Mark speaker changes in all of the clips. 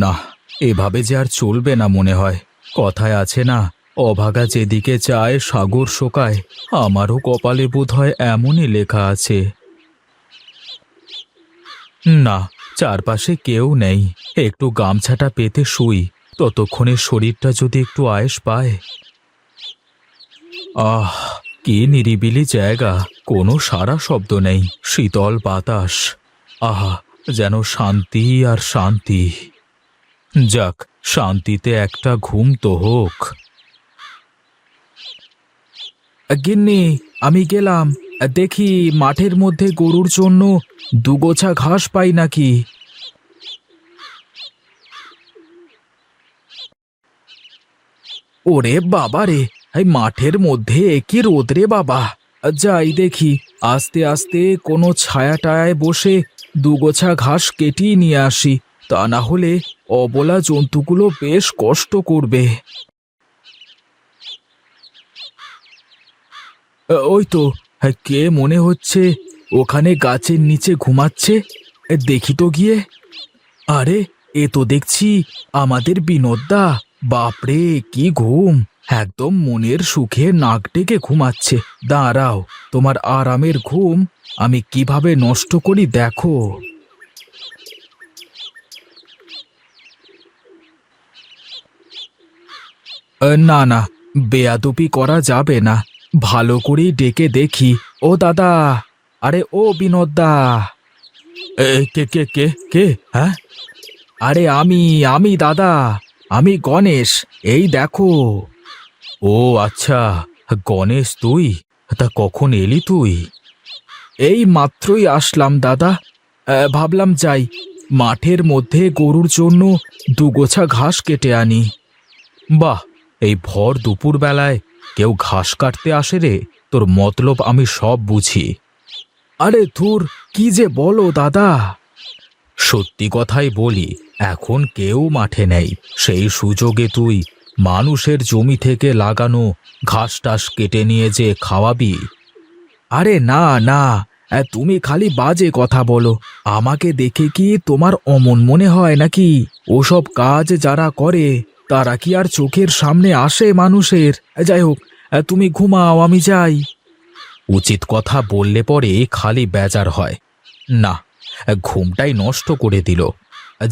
Speaker 1: না, এভাবে যে আর চলবে না মনে হয়। কথায় আছে না, অভাগা যেদিকে চায় সাগর শোকায়। আমারও কপালে বোধহয় এমনই লেখা আছে। না, চারপাশে কেউ নেই। একটু গামছাটা পেতে শুই, ততক্ষণে শরীরটা যদি একটু আয়েশ পায়। আহ, কি নিরিবিলি জায়গা, কোনো সারা শব্দ নেই, শীতল বাতাস। আহা, যেন শান্তি আর শান্তি। যাক, শান্তিতে একটা ঘুম তো হোক। গিন্নি, আমি গেলাম। দেখি মাঠের মধ্যে গরুর জন্য দুগোছা ঘাস পাই নাকি। ওরে বাবা রে, এই মাঠের মধ্যে কি রোদ রে বাবা। যাই দেখি, আস্তে আস্তে কোনো ছায়া টায়ায় বসে দুগোছা ঘাস কেটেই নিয়ে আসি। তা না হলে অবলা জন্তুগুলো বেশ কষ্ট করবে। ওই তো, কে মনে হচ্ছে ওখানে গাছের নিচে ঘুমাচ্ছে। দেখি তো গিয়ে। আরে, এ তো দেখছি আমাদের বিনোদদা। বাপরে, কি ঘুম! একদম মনের সুখে নাক ডেকে ঘুমাচ্ছে। দাঁড়াও, তোমার আরামের ঘুম আমি কিভাবে নষ্ট করি দেখো। না না, বেয়াদবি করা যাবে না। ভালো করেই ডেকে দেখি। ও দাদা, আরে ও বিনোদদা। কে কে কে কে হ্যাঁ? আরে আমি দাদা, আমি গণেশ। এই দেখো। ও আচ্ছা, গণেশ তুই? তা কখন এলি তুই? এই মাত্রই আসলাম দাদা। ভাবলাম যাই, মাঠের মধ্যে গরুর জন্য দুগোছা ঘাস কেটে আনি। বাহ, এই ভর দুপুর বেলায় কেউ ঘাস কাটতে আসে রে? তোর মতলব আমি সব বুঝি। আরে ধুর, কি যে বলো দাদা। সত্যি কথাই বলি, এখন কেউ মাঠে নেই। সেই সুযোগে তুই মানুষের জমি থেকে লাগানো ঘাস টাস কেটে নিয়ে যে খাওয়াবি? আরে না না, তুমি খালি বাজে কথা বলো। আমাকে দেখে কি তোমার অমন মনে হয় নাকি? ওসব কাজ যারা করে তারা কি আর চোখের সামনে আসে মানুষের? যাই হোক, তুমি ঘুমাও, আমি যাই। উচিত কথা বললে পরে খালি বেজার হয়। না, ঘুমটাই নষ্ট করে দিল।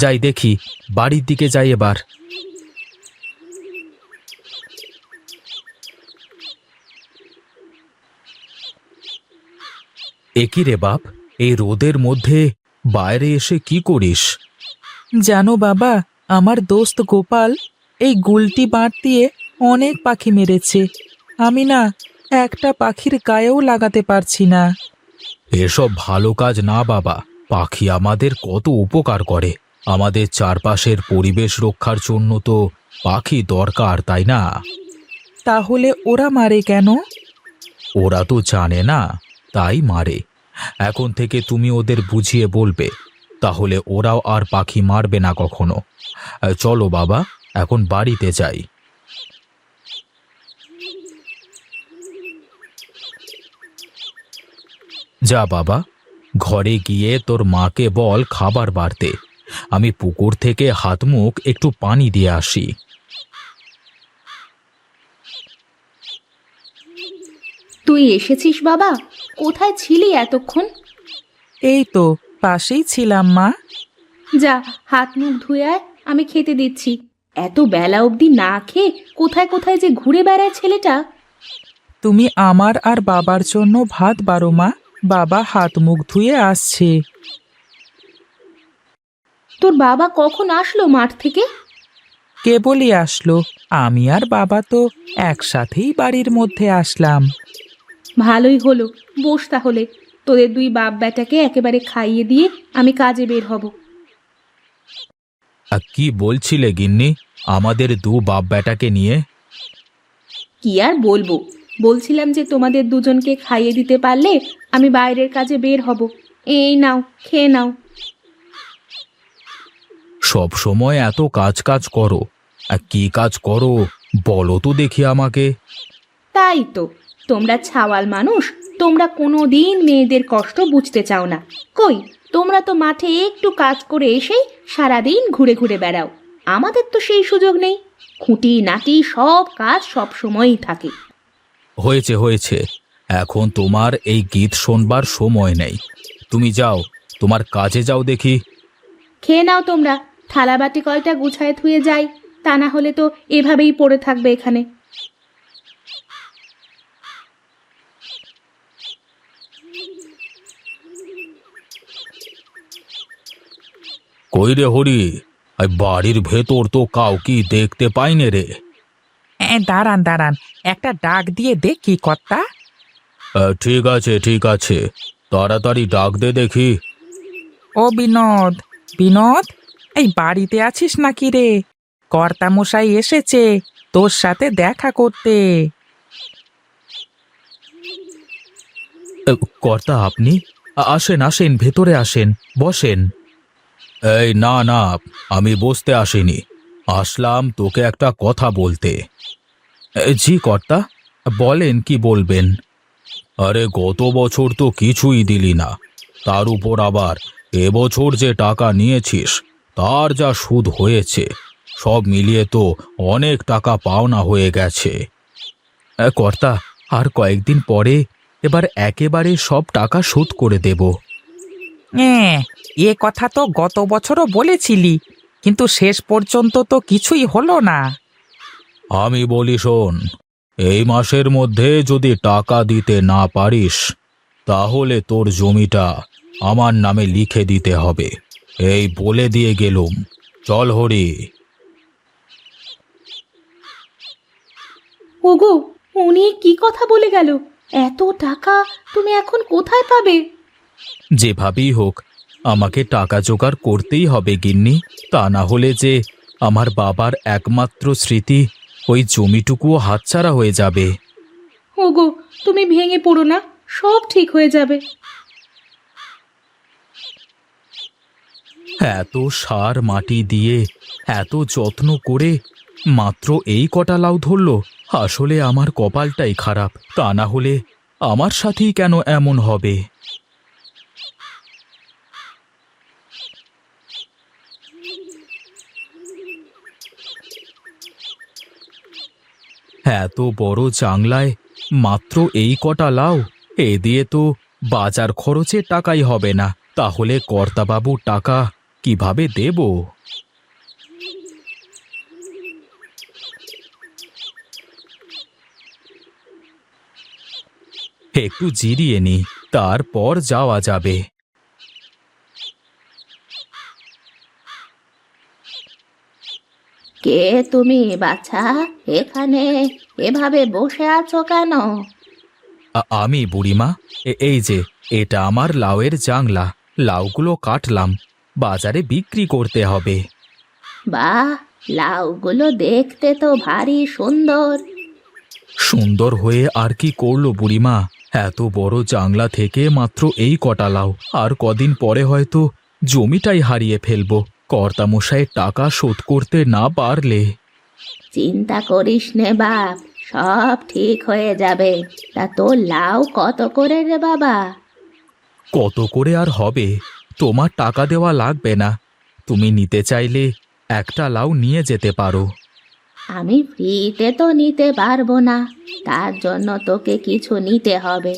Speaker 1: যাই দেখি, বাড়ির দিকে যাই এবার। একি রে বাপ, এই রোদের মধ্যে বাইরে এসে কি করিস?
Speaker 2: জানো বাবা, আমার দোস্ত গোপাল এই গুলটি বাঁট দিয়ে অনেক পাখি মেরেছে। আমি না একটা পাখির গায়েও লাগাতে পারছি না।
Speaker 1: এসব ভালো কাজ না বাবা। পাখি আমাদের কত উপকার করে। আমাদের চারপাশের পরিবেশ রক্ষার জন্য তো পাখি দরকার, তাই না?
Speaker 2: তাহলে ওরা মারে কেন?
Speaker 1: ওরা তো জানে না, তাই মারে। এখন থেকে তুমি ওদের বুঝিয়ে বলবে, তাহলে ওরাও আর পাখি মারবে না কখনো। চলো বাবা, এখন বাড়িতে যাই। যা বাবা, ঘরে গিয়ে তোর মাকে বল খাবার বাড়তে। আমি পুকুর থেকে হাত মুখ একটু পানি দিয়ে আসি।
Speaker 3: তুই এসেছিস বাবা? কোথায় ছিলি এতক্ষণ?
Speaker 2: এই তো পাশেই ছিলাম মা।
Speaker 3: যা, হাত মুখ ধুয়ে আয়, আমি খেতে দিচ্ছি। এত বেলা অবধি না খেয়ে কোথায় কোথায় যে ঘুরে বেড়ায় ছেলেটা।
Speaker 2: তুমি আমার আর বাবার জন্য ভাত বাড়ো মা। বাবা হাত মুখ ধুয়ে আসছে।
Speaker 3: তোর বাবা কখন আসলো মাঠ থেকে?
Speaker 2: কেবলই আসলো। আমি আর বাবা তো একসাথেই বাড়ির মধ্যে আসলাম।
Speaker 3: ভালোই হলো, বস তাহলে। তোদের দুই বাপ বেটাকে একেবারে খাইয়ে দিয়ে আমি কাজে বের হব।
Speaker 1: কি বলছিলে গিন্নি, আমাদের দু বাপ বেটাকে নিয়ে?
Speaker 3: কি আর বলবো, বলছিলাম যে তোমাদের দুজনকে খাইয়ে দিতে পারলে আমি বাইরের কাজে বের হব। এই নাও, খেয়ে নাও।
Speaker 1: সব সময় এত কাজ কাজ করো, কি কাজ করো বলো তো দেখি আমাকে।
Speaker 3: তাই তো, তোমরা ছাওয়াল মানুষ, তোমরা কোনোদিন মেয়েদের কষ্ট বুঝতে চাও না। কই, তোমরা তো মাঠে একটু কাজ করে এসেই সারাদিন ঘুরে ঘুরে বেড়াও। আমাদের তো সেই সুযোগ নেই। খুঁটি নাটি সব কাজ সব সময়ই থাকে।
Speaker 1: হয়েছে হয়েছে, এখন তোমার এই গীত শোনবার সময় নেই। তুমি যাও, তোমার কাজে যাও দেখি।
Speaker 3: খেয়ে নাও তোমরা, থালাবাটি কয়টা গুছায় থুয়ে যাই, তা না হলে তো এভাবেই পড়ে থাকবে এখানে।
Speaker 1: কই রে হরি, এই বাড়ির ভেতর তো কাউকে দেখতে পাইনে রে।
Speaker 2: দাঁড়ান দাঁড়ান, একটা ডাক দিয়ে দেখি কর্তা।
Speaker 1: ঠিক আছে ঠিক আছে, তাড়াতাড়ি ডাক দে দেখি।
Speaker 2: ও বিনোদ, বিনোদ, এই বাড়িতে আছিস নাকি রে? কর্তা মশাই এসেছে তোর সাথে দেখা করতে।
Speaker 1: কর্তা আপনি? আসেন আসেন, ভেতরে আসেন, বসেন। এই না না, আমি বসতে আসিনি, আসলাম তোকে একটা কথা বলতে। জি কর্তা, বলেন কি বলবেন। আরে গত বছর তো কিছুই দিলি না, তার উপর আবার এবছর যে টাকা নিয়েছিস তার যা সুদ হয়েছে, সব মিলিয়ে তো অনেক টাকা পাওনা হয়ে গেছে। কর্তা, আর কয়েকদিন পরে এবার একেবারে সব টাকা শোধ করে দেব।
Speaker 2: এ কথা তো গত বছরও বলেছিলি, কিন্তু শেষ পর্যন্ত তো কিছুই হলো না।
Speaker 1: আমি বলি শোন, এই মাসের মধ্যে যদি টাকা দিতে না পারিস তাহলে তোর জমিটা আমার নামে লিখে দিতে হবে, এই বলে দিয়ে গেলুম। চল হরি।
Speaker 3: ওগো, উনি কি কথা বলে গেল? এত টাকা তুমি এখন কোথায় পাবে?
Speaker 1: যেভাবেই হোক আমাকে টাকা জোগাড় করতেই হবে গিন্নি, তা না হলে যে আমার বাবার একমাত্র স্মৃতি ওই জমিটুকুও হাতছাড়া হয়ে যাবে।
Speaker 3: ওগো, তুমি ভেঙে পড়ো না, সব ঠিক হয়ে যাবে।
Speaker 1: এত সার মাটি দিয়ে এত যত্ন করে মাত্র এই কটা লাউ ধরলো, আসলে আমার কপালটাই খারাপ, তা না হলে আমার সাথেই কেন এমন হবে। এত বড় জাংলায় মাত্র এই কটা লাউ, এ দিয়ে তো বাজার খরচের টাকাই হবে না, তাহলে কর্তাবাবুর টাকা কিভাবে দেব? একটু জিরিয়ে নি, তারপর যাওয়া যাবে।
Speaker 3: কে তুমি বাছা? এখানে এভাবে বসে আছো কেন?
Speaker 1: আমি বুড়িমা, এই যে এটা আমার লাউয়ের জাংলা, লাউগুলো কাটলাম, বাজারে বিক্রি করতে হবে।
Speaker 3: বাহ, লাউগুলো দেখতে তো ভারী সুন্দর।
Speaker 1: সুন্দর হয়ে আর কি করলো বুড়িমা, এত বড় জাংলা থেকে মাত্র এই কটা লাউ, আর কদিন পরে হয়তো জমিটাই হারিয়ে ফেলবো কর্তামশাইয়ের টাকা শোধ করতে না পারলে।
Speaker 3: চিন্তা করিস নে বাপ, সব ঠিক হয়ে যাবে। তা তোর লাউ কত করে রে বাবা?
Speaker 1: কত করে আর হবে, তোমার টাকা দেওয়া লাগবে না, তুমি নিতে চাইলে একটা লাউ নিয়ে যেতে পারো।
Speaker 3: আমি ফ্রিতে তো নিতে পারবো না, তার জন্য তোকে কিছু নিতে হবে।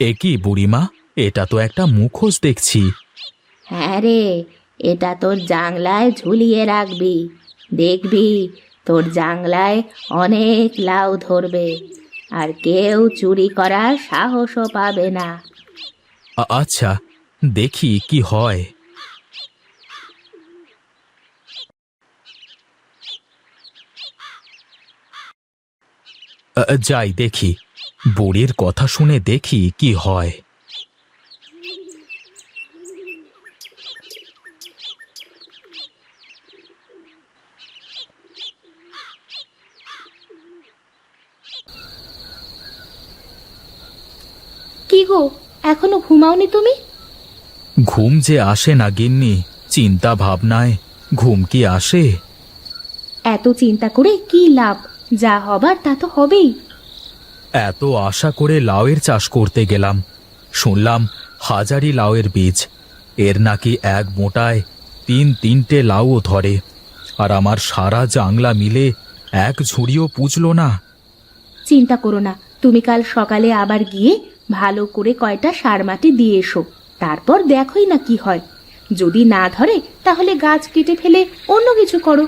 Speaker 1: এ কি বুড়িমা, এটা তো একটা মুখোশ দেখছি।
Speaker 3: হ্যাঁ রে, এটা তোর জাংলায় ঝুলিয়ে রাখবি, দেখবি তোর জাংলায় অনেক লাউ ধরবে, আর কেউ চুরি করার সাহসও পাবে না।
Speaker 1: আচ্ছা, দেখি কি হয়। যাই দেখি, বুড়ির কথা শুনে দেখি কি হয়।
Speaker 3: কি গো, এখনো ঘুমাওনি তুমি?
Speaker 1: ঘুম যে আসে না গিন্নি, চিন্তা ভাবনায় ঘুম কি আসে?
Speaker 3: এত চিন্তা করে কি লাভ? যা হবার তা তো হবেই।
Speaker 1: এত আশা করে লাউয়ের চাষ করতে গেলাম, শুনলাম হাজারি লাউয়ের বীজ, এর নাকি এক মোটায় 3-3টে লাউও ধরে, আর আমার সারা জাংলা মিলে এক ঝুড়িও পুজলো না।
Speaker 3: চিন্তা করো না, তুমি কাল সকালে আবার গিয়ে ভালো করে কয়টা সার মাটি দিয়ে এসো, তারপর দেখোই না কি হয়। যদি না ধরে তাহলে গাছ কেটে ফেলে অন্য কিছু করো,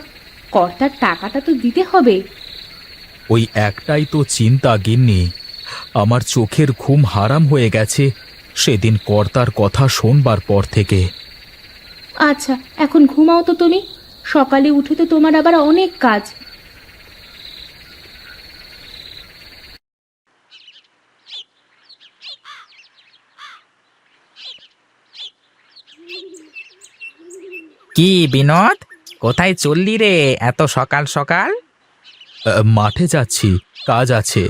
Speaker 3: কর্তার টাকাটা তো দিতে হবে।
Speaker 1: ওই একটাই তো চিন্তা গিন্নি, আমার চোখের ঘুম হারাম হয়ে গেছে সেদিন কর্তার কথা শোনবার পর থেকে।
Speaker 3: আচ্ছা, এখন ঘুমাও তো তুমি, সকালে উঠে তো তোমার আবার অনেক কাজ।
Speaker 2: কি বিনোদ, কোথায় চললি রে এত সকাল সকাল?
Speaker 1: মাঠে যাচ্ছি, কাজ আছে।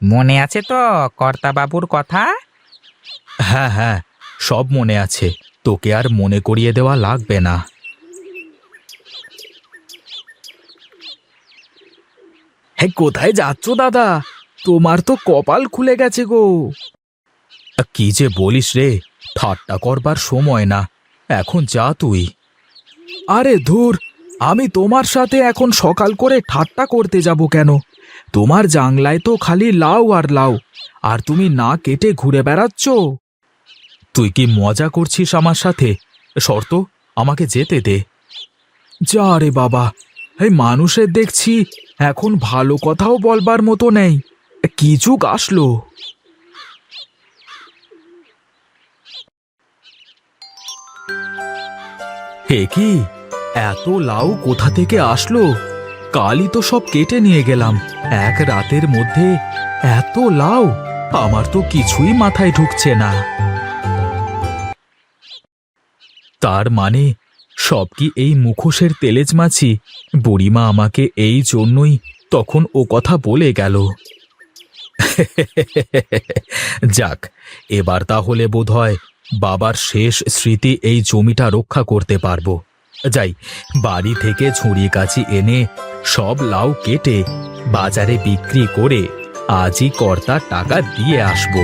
Speaker 2: মনে আছে তো কর্তাবাবুর কথা?
Speaker 1: হ্যাঁ হ্যাঁ, সব মনে আছে, তোকে আর মনে করিয়ে দেওয়া লাগবে না। হ্যাঁ, কোথায় যাচ্ছ দাদা? তোমার তো কপাল খুলে গেছে গো। কি যে বলিস রে, ঠাট্টা করবার সময় না, এখন যা তুই। আরে ধুর, আমি তোমার সাথে এখন সকাল করে ঠাট্টা করতে যাব কেন? তোমার জাংলায় তো খালি লাউ আর লাউ, আর তুমি না কেটে ঘুরে বেড়াচ্ছ। তুই কি মজা করছিস আমার সাথে? শর্ত, আমাকে যেতে দে। যা রে বাবা, এই মানুষের দেখছি এখন ভালো কথাও বলবার মতো নেই, কি যুগ আসলো। হে কি, এত লাউ কোথা থেকে আসলো? কালই তো সব কেটে নিয়ে গেলাম, এক রাতের মধ্যে এত লাউ, আমার তো কিছুই মাথায় ঢুকছে না। তার মানে সব কি এই মুখোশের তেলেজ মাছি? বুড়িমা আমাকে এই জন্যই তখন ও কথা বলে গেল। যাক, এবার তাহলে বোধহয় বাবার শেষ স্মৃতি এই জমিটা রক্ষা করতে পারবো। যাই, বাড়ি থেকে ঝুড়ি কাছি এনে সব লাউ কেটে বাজারে বিক্রি করে আজই কর্তার টাকা দিয়ে আসবো।